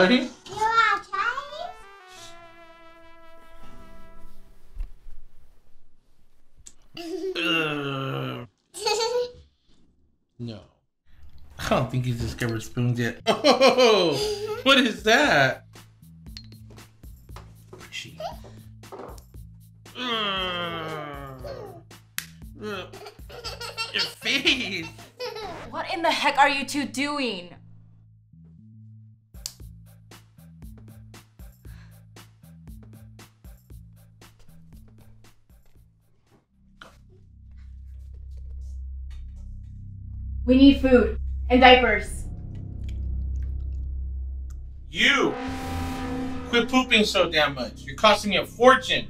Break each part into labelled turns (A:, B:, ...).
A: buddy?
B: You want Chinese?
A: No. I don't think he's discovered spoons yet. Oh, what is that? She. Your face.
C: What in the heck are you two doing? We need food and diapers.
A: You! Quit pooping so damn much. You're costing me a fortune.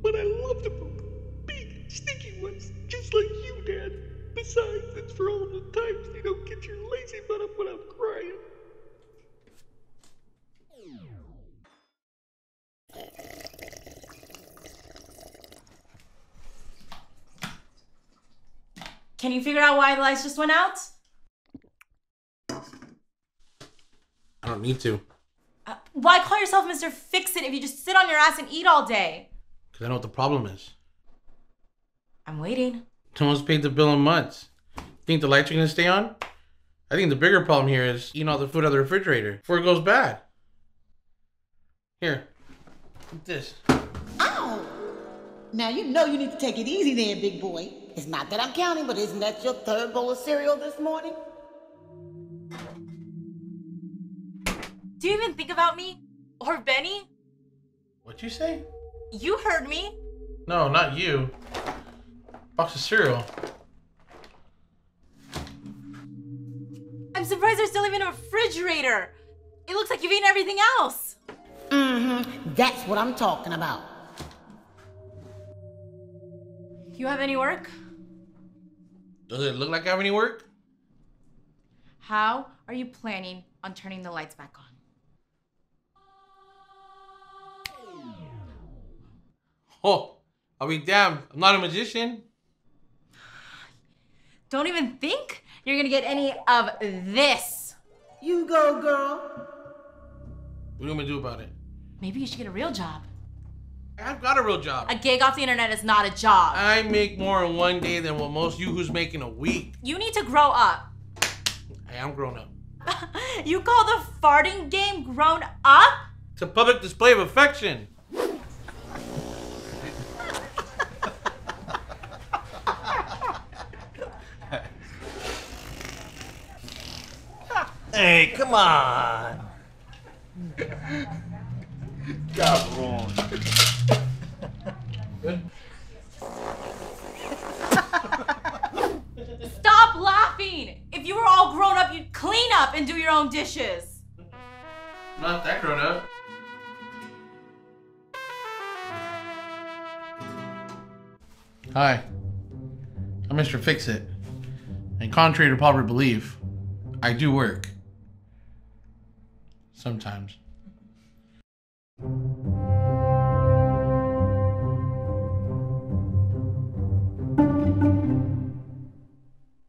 D: But I love to poop. Big, stinky ones, just like you, Dad. Besides, it's for all the times you don't get your lazy butt up when I'm crying.
C: Can you figure out why the lights just went out?
A: I don't need to.
C: Why call yourself Mr. Fix-It if you just sit on your ass and eat all day?
A: Because I know what the problem is.
C: I'm waiting.
A: No one's paid the bill in months. Think the lights are going to stay on? I think the bigger problem here is eating all the food out of the refrigerator before it goes bad. Here. Eat this.
E: Ow! Now you know you need to take it easy there, big boy. It's not that I'm counting, but isn't that your third bowl of cereal this morning?
C: Do you even think about me? Or Benny?
A: What'd you say?
C: You heard me.
A: No, not you. Box of cereal.
C: I'm surprised there's still even a refrigerator. It looks like you've eaten everything else.
E: Mm-hmm. That's what I'm talking about.
C: You have any work?
A: Does it look like I have any work?
C: How are you planning on turning the lights back on?
A: Oh, I'll be damned. I'm not a magician.
C: Don't even think you're gonna get any of this.
E: You go, girl.
A: What do you want me to do about it?
C: Maybe you should get a real job.
A: I've got a real job.
C: A gig off the internet is not a job.
A: I make more in one day than what most yahoos make in a week.
C: You need to grow up.
A: I am grown up.
C: You call the farting game grown up?
A: It's a public display of affection.
D: Hey, come on. Cabrón.
A: Good.
C: Stop laughing! If you were all grown up, you'd clean up and do your own dishes.
A: I'm not that grown up. Hi, I'm Mr. Fix-It. And contrary to popular belief, I do work. Sometimes.